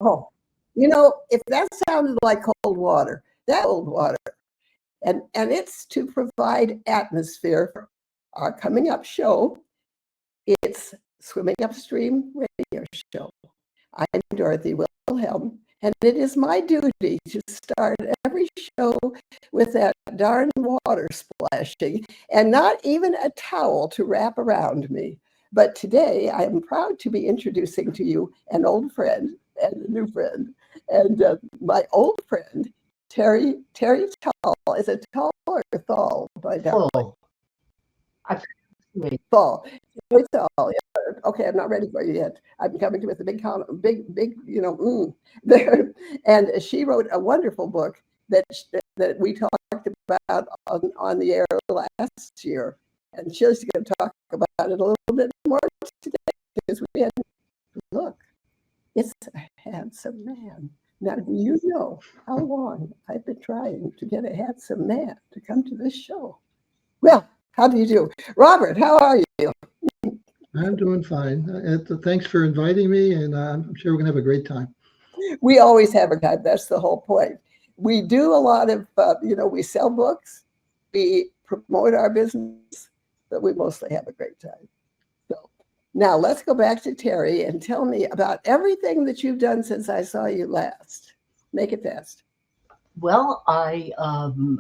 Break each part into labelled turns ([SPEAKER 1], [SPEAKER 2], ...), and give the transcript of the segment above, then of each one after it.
[SPEAKER 1] Oh, if that sounded like cold water, that's cold water. And it's to provide atmosphere for our coming up show. It's Swimming Upstream radio show. I'm Dorothy Wilhelm, and it is my duty to start every show with that darn water splashing and not even a towel to wrap around me. But today I am proud to be introducing to you an old friend and a new friend. And my old friend, Terri Thal. Is it Thal or Thal?
[SPEAKER 2] Thal.
[SPEAKER 1] Thal. Thal. Yeah. Okay, I'm not ready for you yet. I'm coming to with a big, there. And she wrote a wonderful book that we talked about on the air last year. And she's going to talk about it a little bit more today because we had, look, it's a handsome man. Now, do you know how long I've been trying to get a handsome man to come to this show? Well, how do you do? Robert, how are you?
[SPEAKER 3] I'm doing fine. Thanks for inviting me, and I'm sure we're going to have a great time.
[SPEAKER 1] We always have a time. That's the whole point. We do a lot of, we sell books, we promote our business, but we mostly have a great time. So now let's go back to Terri and tell me about everything that you've done since I saw you last. Make it fast.
[SPEAKER 2] Well, I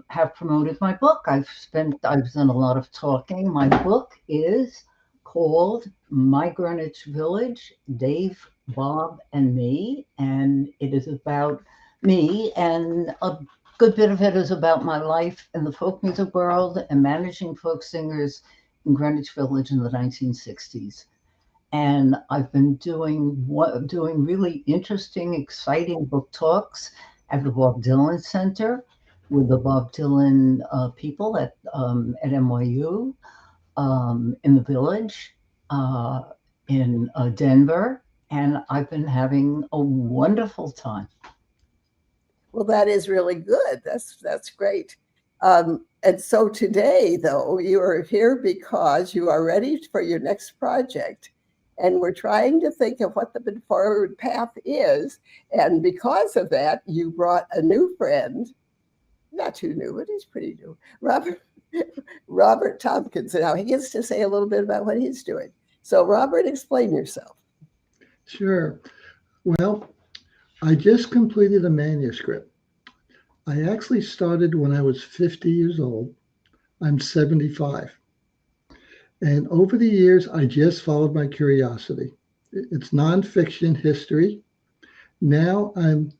[SPEAKER 2] have promoted my book. I've done a lot of talking. My book is called My Greenwich Village, Dave, Bob, and Me. And it is about me, and a good bit of it is about my life in the folk music world and managing folk singers in Greenwich Village in the 1960s. And I've been doing really interesting, exciting book talks at the Bob Dylan Center with the Bob Dylan people at NYU, in the Village, in Denver, and I've been having a wonderful time.
[SPEAKER 1] Well, that is really good. That's great. And so today, though, you are here because you are ready for your next project. And we're trying to think of what the forward path is. And because of that, you brought a new friend, not too new, but he's pretty new, Robert Tompkins. And now he gets to say a little bit about what he's doing. So Robert, explain yourself.
[SPEAKER 3] Sure. Well, I just completed a manuscript. I actually started when I was 50 years old. I'm 75. And over the years, I just followed my curiosity. It's nonfiction history. Now I'm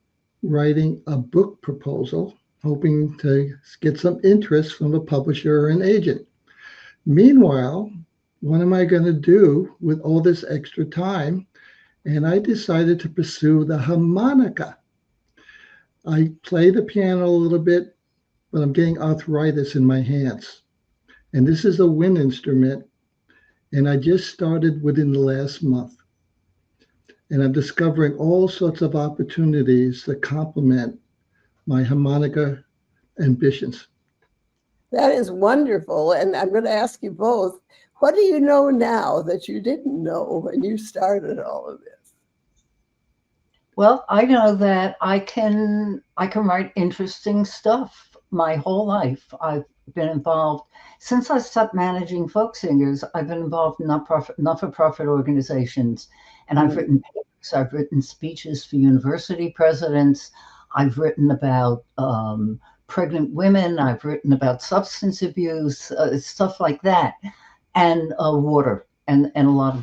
[SPEAKER 3] writing a book proposal, hoping to get some interest from a publisher or an agent. Meanwhile, what am I going to do with all this extra time? And I decided to pursue the harmonica. I play the piano a little bit, but I'm getting arthritis in my hands. And this is a wind instrument, and I just started within the last month. And I'm discovering all sorts of opportunities that complement my harmonica ambitions.
[SPEAKER 1] That is wonderful. And I'm going to ask you both, what do you know now that you didn't know when you started all of this?
[SPEAKER 2] Well, I know that I can write interesting stuff. My whole life, I've been involved. Since I stopped managing folk singers, I've been involved in not-for-profit organizations, and I've written papers. I've written speeches for university presidents. I've written about pregnant women. I've written about substance abuse, stuff like that, and water, and a lot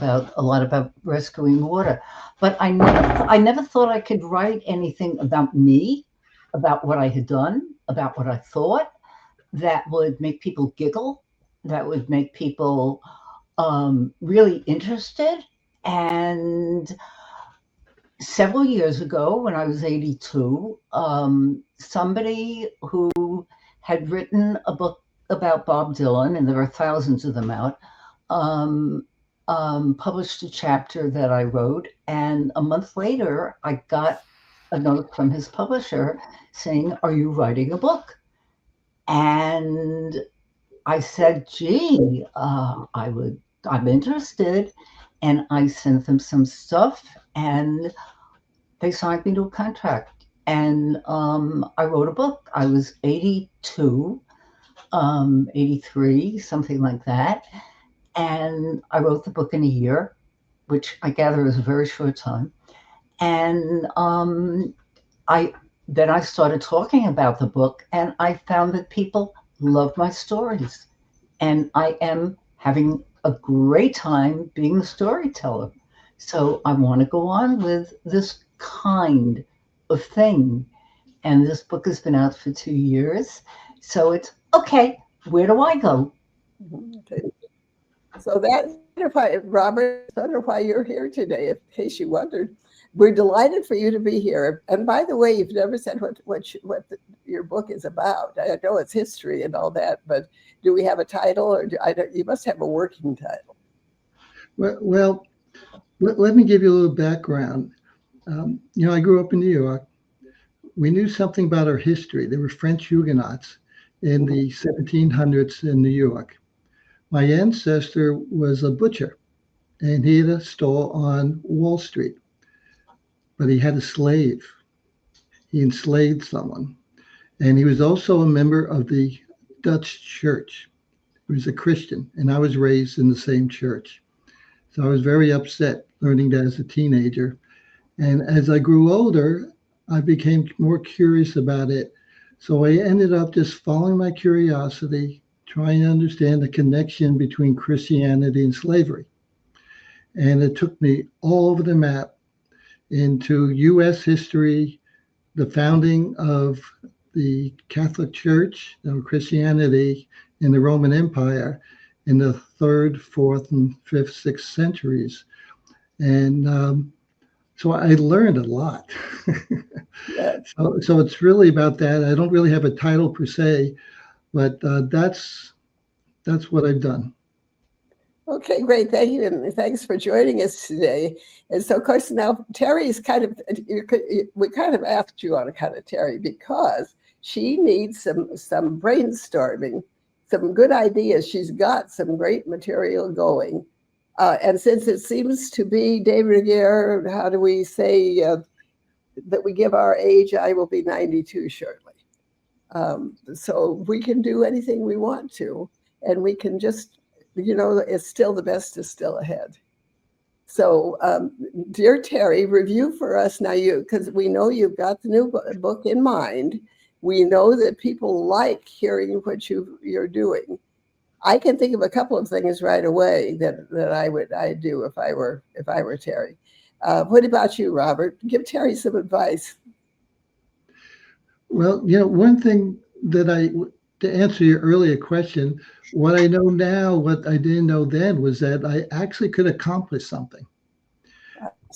[SPEAKER 2] about rescuing water. But I never thought I could write anything about me, about what I had done, about what I thought, that would make people giggle, that would make people really interested. And several years ago, when I was 82, somebody who had written a book about Bob Dylan, and there are thousands of them out, published a chapter that I wrote. And a month later, I got a note from his publisher saying, "Are you writing a book?" And I said, "Gee, I'm interested." And I sent them some stuff, and they signed me to a contract, and I wrote a book. I was 82, 83, something like that. And I wrote the book in a year, which I gather is a very short time. And I then I started talking about the book, and I found that people love my stories, and I am having a great time being the storyteller. So I want to go on with this kind of thing. And this book has been out for 2 years. So it's okay, where do I go?
[SPEAKER 1] Okay. So that's why, Robert, that's why you're here today, in case you wondered. We're delighted for you to be here. And by the way, you've never said what your book is about. I know it's history and all that, but do we have a title, or you must have a working title?
[SPEAKER 3] Well, let me give you a little background. I grew up in New York. We knew something about our history. There were French Huguenots in the 1700s in New York. My ancestor was a butcher, and he had a stall on Wall Street, but he had a slave. He enslaved someone. And he was also a member of the Dutch church. He was a Christian, and I was raised in the same church. So I was very upset learning that as a teenager. And as I grew older, I became more curious about it. So I ended up just following my curiosity, trying to understand the connection between Christianity and slavery. And it took me all over the map into US history, the founding of the Catholic Church, Christianity in the Roman Empire in the 3rd, 4th, and 5th, 6th centuries. And so I learned a lot.
[SPEAKER 1] Yeah.
[SPEAKER 3] So it's really about that. I don't really have a title per se, but that's what I've done.
[SPEAKER 1] Okay, great. Thank you. And thanks for joining us today. And so, of course, now Terry's we kind of asked you on account of Terri because she needs some brainstorming, some good ideas. She's got some great material going. And since it seems to be Dave Van, how do we say that we give our age? I will be 92 shortly. So we can do anything we want to, and we can just, it's still the best is still ahead. So, dear Terri, review for us now, because we know you've got the new book in mind. We know that people like hearing what you're doing. I can think of a couple of things right away that I'd do if I were Terri. What about you, Robert? Give Terri some advice.
[SPEAKER 3] Well, one thing to answer your earlier question, what I know now, what I didn't know then, was that I actually could accomplish something.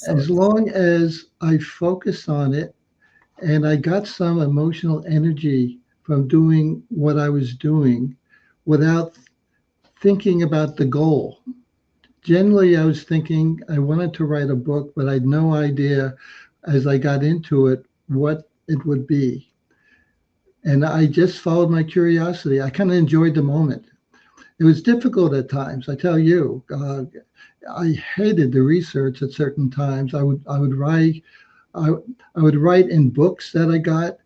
[SPEAKER 3] As long as I focused on it and I got some emotional energy from doing what I was doing without thinking about the goal. Generally, I was thinking I wanted to write a book, but I had no idea as I got into it what it would be. And I just followed my curiosity. I kind of enjoyed the moment. It was difficult at times, I tell you. I hated the research at certain times. I would write in books that I got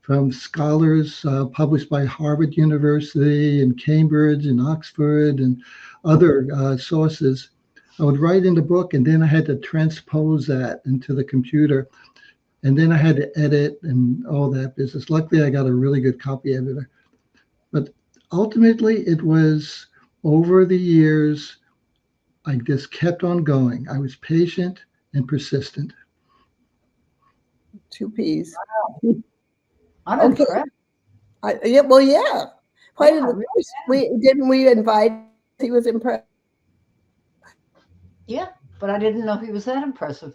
[SPEAKER 3] from scholars published by Harvard University and Cambridge and Oxford and other sources. I would write in the book, and then I had to transpose that into the computer. And then I had to edit and all that business. Luckily, I got a really good copy editor. But ultimately, it was over the years, I just kept on going. I was patient and persistent.
[SPEAKER 1] 2 P's.
[SPEAKER 2] I'm impressed.
[SPEAKER 1] Yeah. Why didn't we invite? He was impressed.
[SPEAKER 2] Yeah, but I didn't know he was that impressive.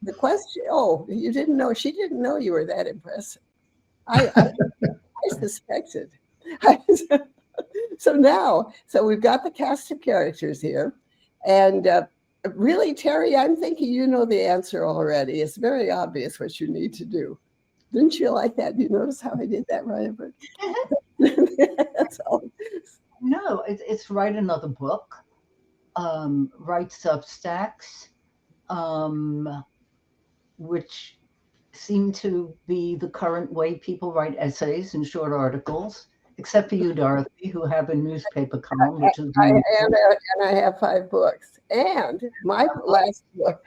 [SPEAKER 1] The question, you didn't know, she didn't know you were that impressive. I suspected. So we've got the cast of characters here. And really, Terri, I'm thinking you know the answer already. It's very obvious what you need to do. Didn't you like that? You notice how I did that, Robert? That's all.
[SPEAKER 2] No, it's write another book, write Substacks, which seem to be the current way people write essays and short articles, except for you, Dorothy, who have a newspaper column, which is
[SPEAKER 1] and I have 5 books. And my last book,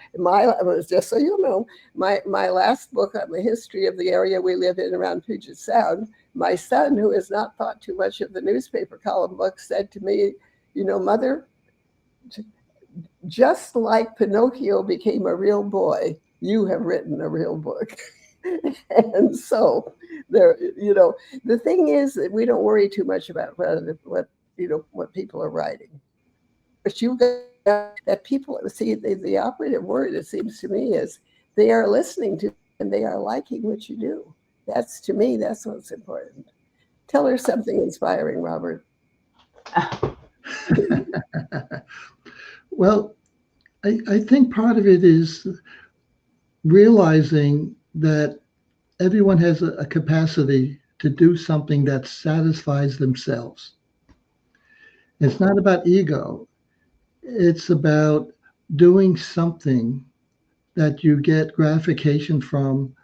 [SPEAKER 1] just so you know, my last book on the history of the area we live in around Puget Sound, my son, who has not thought too much of the newspaper column book, said to me, you know, Mother, just like Pinocchio became a real boy, you have written a real book. And so there, you know, the thing is that we don't worry too much about what people are writing. But you got that people see the operative word, it seems to me, is they are listening to and they are liking what you do. That's, to me, that's what's important. Tell her something inspiring, Robert.
[SPEAKER 3] Well, I think part of it is realizing that everyone has a capacity to do something that satisfies themselves. It's not about ego. It's about doing something that you get gratification from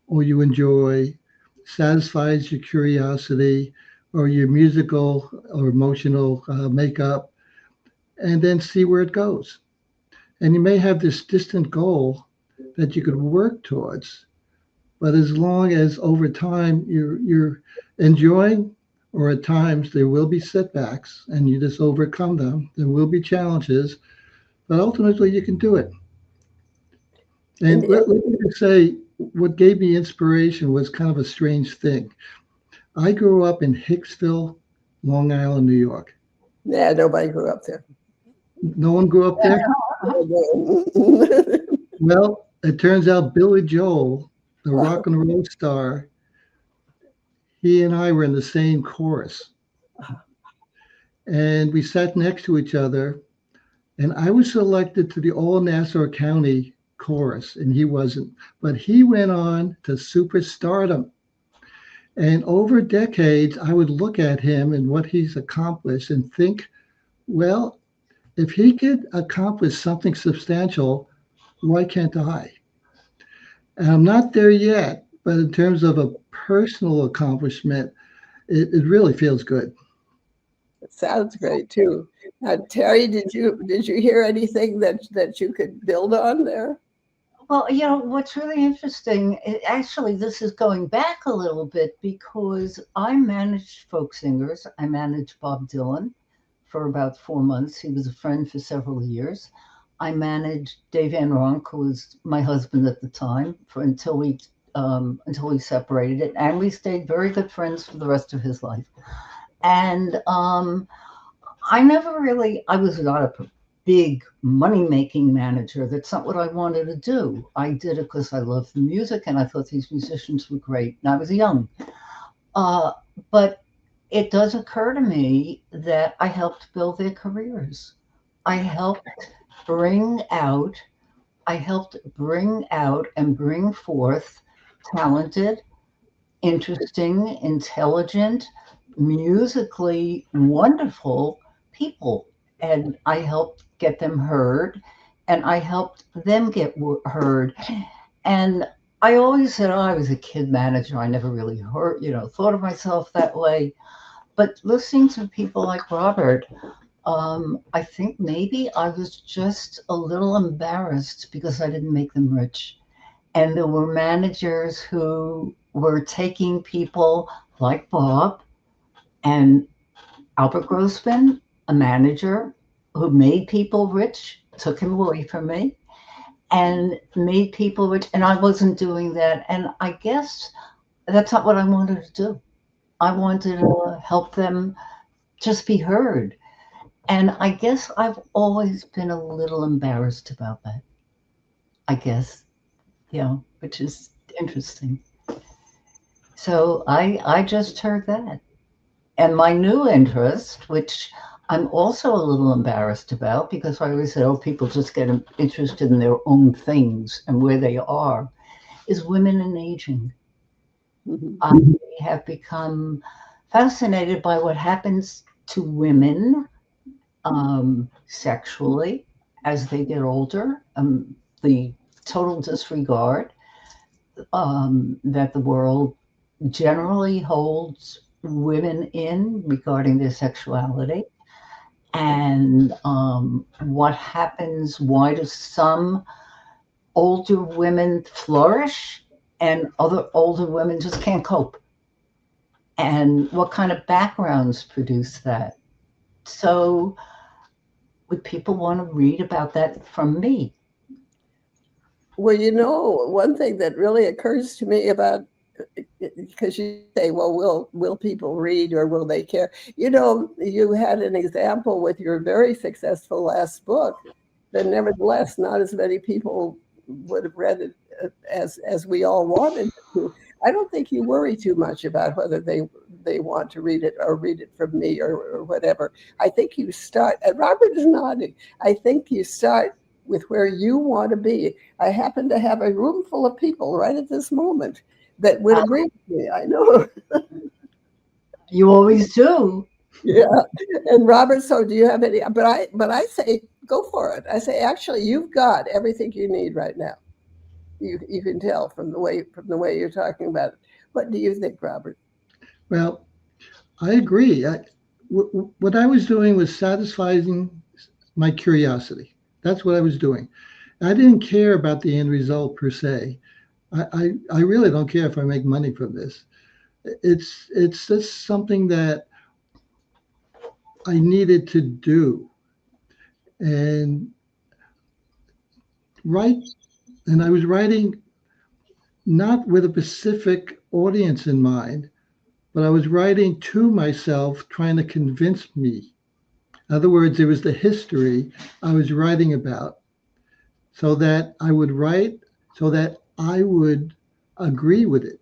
[SPEAKER 3] or you enjoy, satisfies your curiosity or your musical or emotional makeup, and then see where it goes. And you may have this distant goal that you could work towards, but as long as over time you're enjoying, or at times there will be setbacks and you just overcome them, there will be challenges, but ultimately you can do it. And let me just say, what gave me inspiration was kind of a strange thing. I grew up in Hicksville, Long Island, New York.
[SPEAKER 1] Yeah, nobody grew up there.
[SPEAKER 3] No one grew up there? Well, it turns out Billy Joel, the rock and roll star, he and I were in the same chorus. And we sat next to each other. And I was selected to the All Nassau County chorus, and he wasn't. But he went on to superstardom. And over decades, I would look at him and what he's accomplished and think, well, if he could accomplish something substantial, why can't I? And I'm not there yet, but in terms of a personal accomplishment, it really feels good.
[SPEAKER 1] It sounds great too. Terri, did you hear anything that you could build on there?
[SPEAKER 2] Well, you know, what's really interesting, actually, this is going back a little bit because I managed folk singers. I managed Bob Dylan for about 4 months. He was a friend for several years. I managed Dave Van Ronk, who was my husband at the time, until we separated, and we stayed very good friends for the rest of his life. And I was not a big money-making manager. That's not what I wanted to do. I did it because I loved the music and I thought these musicians were great. And I was young. But it does occur to me that I helped build their careers. I helped bring out and bring forth talented, interesting, intelligent, musically wonderful people. And I helped get them heard, and I helped them get heard. And I always said, oh, I was a kid manager. I never really thought of myself that way. But listening to people like Robert, I think maybe I was just a little embarrassed because I didn't make them rich. And there were managers who were taking people like Bob and Albert Grossman, a manager who made people rich, took him away from me and made people rich. And I wasn't doing that. And I guess that's not what I wanted to do. I wanted to help them just be heard. And I guess I've always been a little embarrassed about that. I guess, which is interesting. So I just heard that. And my new interest, which I'm also a little embarrassed about because I always said, oh, people just get interested in their own things and where they are, is women and aging.
[SPEAKER 1] Mm-hmm.
[SPEAKER 2] I have become fascinated by what happens to women sexually as they get older. The total disregard that the world generally holds women in regarding their sexuality. And what happens? Why do some older women flourish and other older women just can't cope? And what kind of backgrounds produce that? So would people want to read about that from me?
[SPEAKER 1] Well, one thing that really occurs to me about, because you say, well, will people read or will they care? You had an example with your very successful last book, but nevertheless, not as many people would have read it as we all wanted to. I don't think you worry too much about whether they want to read it or read it from me or whatever. I think you start, and Robert is nodding, I think you start with where you want to be. I happen to have a room full of people right at this moment that would agree with me. I know.
[SPEAKER 2] You always do.
[SPEAKER 1] Yeah. And Robert, so do you have any? But I say, go for it. I say, actually, you've got everything you need right now. You can tell from the way you're talking about it. What do you think, Robert?
[SPEAKER 3] Well, I agree. What I was doing was satisfying my curiosity. That's what I was doing. I didn't care about the end result per se. I really don't care if I make money from this. It's just something that I needed to do. And I was writing not with a specific audience in mind, but I was writing to myself, trying to convince me. In other words, it was the history I was writing about, so that I would write, so that I would agree with it.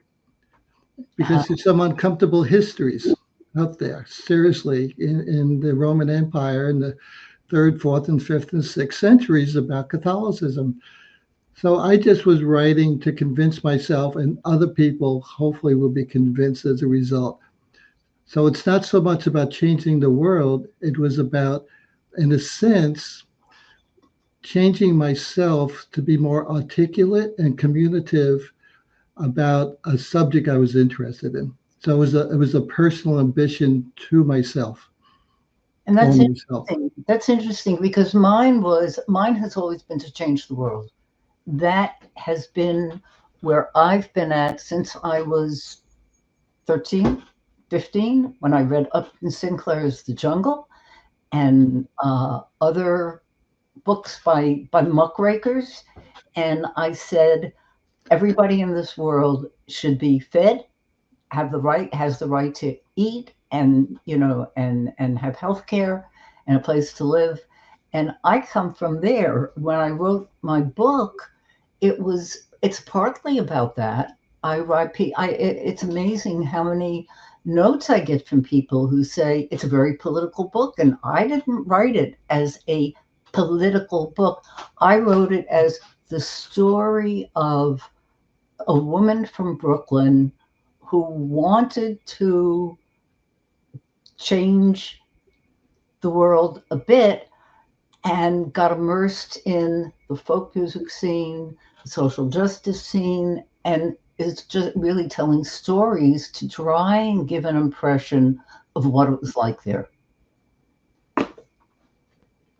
[SPEAKER 3] Because there's some uncomfortable histories out there, seriously, in the Roman Empire in the 3rd, 4th, and 5th, and 6th centuries about Catholicism. So I just was writing to convince myself, and other people hopefully will be convinced as a result. So it's not so much about changing the world. It was about, in a sense, changing myself to be more articulate and communicative about a subject I was interested in. So it was a personal ambition to myself.
[SPEAKER 2] And that's interesting. That's interesting because mine has always been to change the world. That has been where I've been at since I was 13, 15, when I read Upton Sinclair's The Jungle and other books by muckrakers. And I said, everybody in this world should be fed, has the right to eat, and and have health care and a place to live. And I come from there. When I wrote my book, it's partly about that. It's amazing how many notes I get from people who say it's a very political book, and I didn't write it as a political book. I wrote it as the story of a woman from Brooklyn who wanted to change the world a bit and got immersed in the folk music scene, the social justice scene, and is just really telling stories to try and give an impression of what it was like there.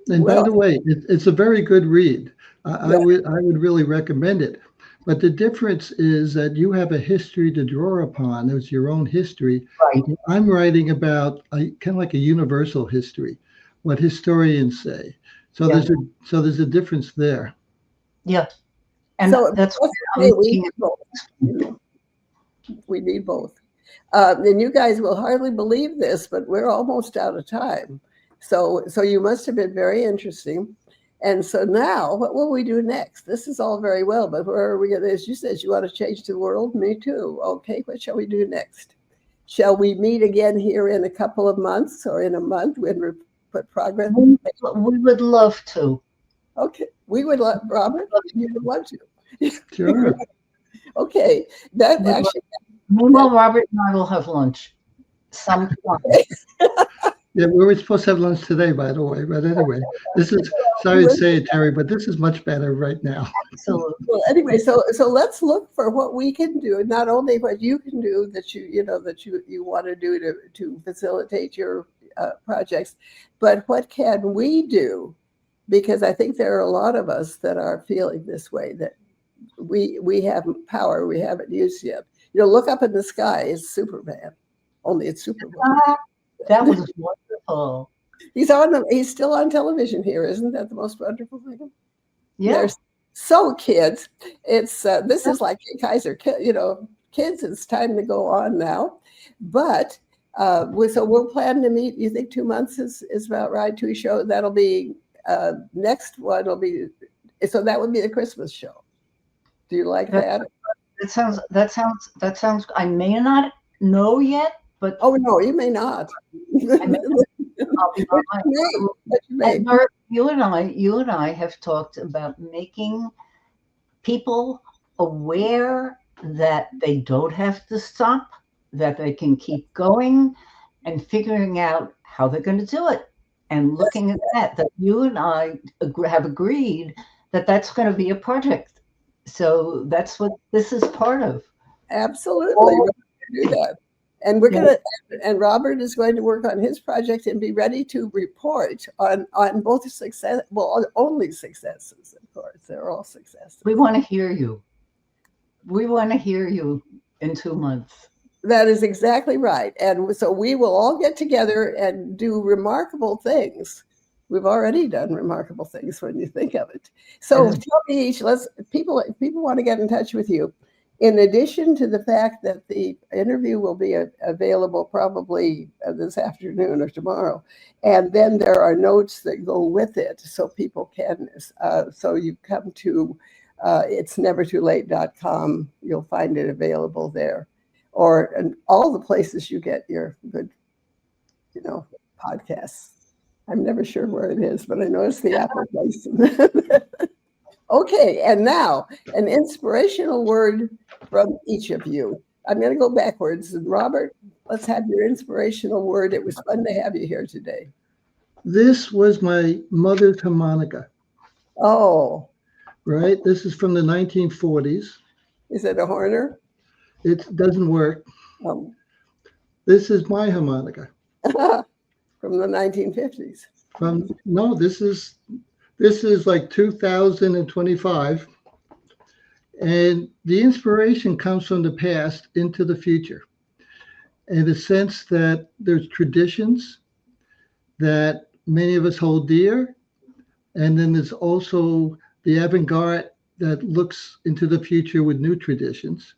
[SPEAKER 3] And by the way, it's a very good read. I would really recommend it. But the difference is that you have a history to draw upon. It's your own history.
[SPEAKER 2] Right.
[SPEAKER 3] I'm writing about kind of like a universal history, what historians say. So there's a difference there.
[SPEAKER 2] Yeah. And
[SPEAKER 1] so
[SPEAKER 2] that's what
[SPEAKER 1] we need both. We need both. And you guys will hardly believe this, but we're almost out of time. So you must have been very interesting. And so now, what will we do next? This is all very well, but where are we going to, as you said, you want to change the world? Me too. Okay, what shall we do next? Shall we meet again here in a couple of months or in a month when we put progress?
[SPEAKER 2] We would love to.
[SPEAKER 1] Okay, we would love, Robert, you would love to.
[SPEAKER 3] Sure.
[SPEAKER 1] Okay, that actually.
[SPEAKER 2] Meanwhile, Robert and I will have lunch sometime.
[SPEAKER 3] Yeah, we were supposed to have lunch today, by the way. But anyway, this is, sorry to say it, Terry, but this is much better right now.
[SPEAKER 2] So
[SPEAKER 1] Well, anyway, so let's look for what we can do, not only what you can do that you want to do to facilitate your projects, but what can we do? Because I think there are a lot of us that are feeling this way, that we have power we haven't used yet. Look up in the sky, it's Superman, only it's Superman.
[SPEAKER 2] that was wonderful.
[SPEAKER 1] He's still on television here. Isn't that the most wonderful thing?
[SPEAKER 2] Yeah.
[SPEAKER 1] They're so kids. It's this is like Kaiser, kids. It's time to go on now, but so we'll plan to meet. You think 2 months is about right? 2 shows. That'll be next one. Will be so that would be the Christmas show. Do you like that?
[SPEAKER 2] That sounds. I may not know yet, but
[SPEAKER 1] oh no, you may not.
[SPEAKER 2] I'll be
[SPEAKER 1] But
[SPEAKER 2] you and I have talked about making people aware that they don't have to stop, that they can keep going, and figuring out how they're going to do it. And looking at that you and I have agreed that that's going to be a project. So that's what this is part of.
[SPEAKER 1] Absolutely, we're going to do that. And we're going to, and Robert is going to work on his project and be ready to report on both success, well, only successes, of course. They're all successes.
[SPEAKER 2] We want to hear you. We want to hear you in 2 months.
[SPEAKER 1] That is exactly right. And so we will all get together and do remarkable things. We've already done remarkable things when you think of it. So tell me each, people want to get in touch with you. In addition to the fact that the interview will be available probably this afternoon or tomorrow, and then there are notes that go with it, so people can. So you come to itsnevertoolate.com. You'll find it available there, or in all the places you get your good, podcasts. I'm never sure where it is, but I know it's the Apple place. Okay, and now an inspirational word from each of you. I'm going to go backwards. And Robert, let's have your inspirational word. It was fun to have you here today.
[SPEAKER 3] This was my mother's harmonica.
[SPEAKER 1] Oh.
[SPEAKER 3] Right? This is from the 1940s.
[SPEAKER 1] Is it a Horner?
[SPEAKER 3] It doesn't work.
[SPEAKER 1] Oh.
[SPEAKER 3] This is my harmonica.
[SPEAKER 1] From the 1950s.
[SPEAKER 3] No, this is like 2025. And the inspiration comes from the past into the future, in the sense that there's traditions that many of us hold dear. And then there's also the avant-garde that looks into the future with new traditions.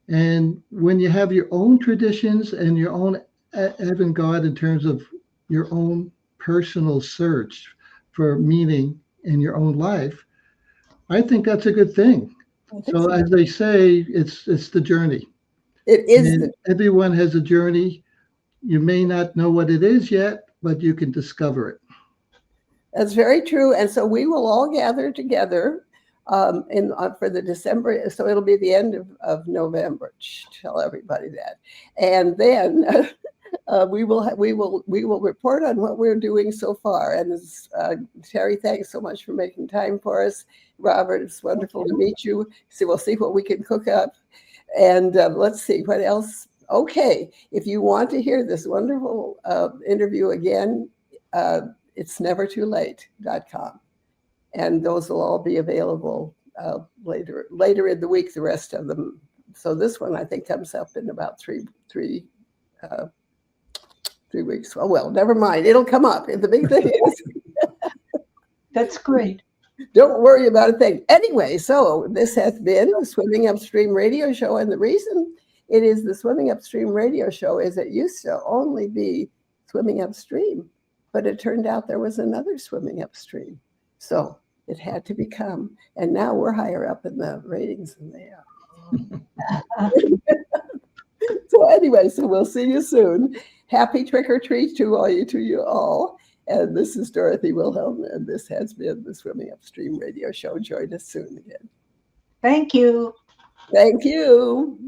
[SPEAKER 3] And when you have your own traditions and your own avant-garde in terms of your own personal search for meaning in your own life, I think that's a good thing. So as they say, it's the journey.
[SPEAKER 1] It is.
[SPEAKER 3] Everyone has a journey. You may not know what it is yet, but you can discover it.
[SPEAKER 1] That's very true. And so we will all gather together for the December. So it'll be the end of November. Tell everybody that. And then we will report on what we're doing so far. And Terri, thanks so much for making time for us. Robert, it's wonderful to meet you. So we'll see what we can cook up. And let's see what else. Okay, if you want to hear this wonderful interview again, it's nevertoolate.com. And those will all be available later in the week, the rest of them. So this one, I think, comes up in about 3 weeks. Oh, well, never mind. It'll come up. And the big thing is.
[SPEAKER 2] That's great.
[SPEAKER 1] Don't worry about a thing. Anyway, so this has been the Swimming Upstream Radio Show. And the reason it is the Swimming Upstream Radio Show is it used to only be Swimming Upstream. But it turned out there was another Swimming Upstream. So it had to become. And now we're higher up in the ratings than they are. So anyway, so we'll see you soon. Happy trick or treat to you all. And this is Dorothy Wilhelm, and this has been the Swimming Upstream Radio Show. Join us soon again.
[SPEAKER 2] Thank you.
[SPEAKER 1] Thank you.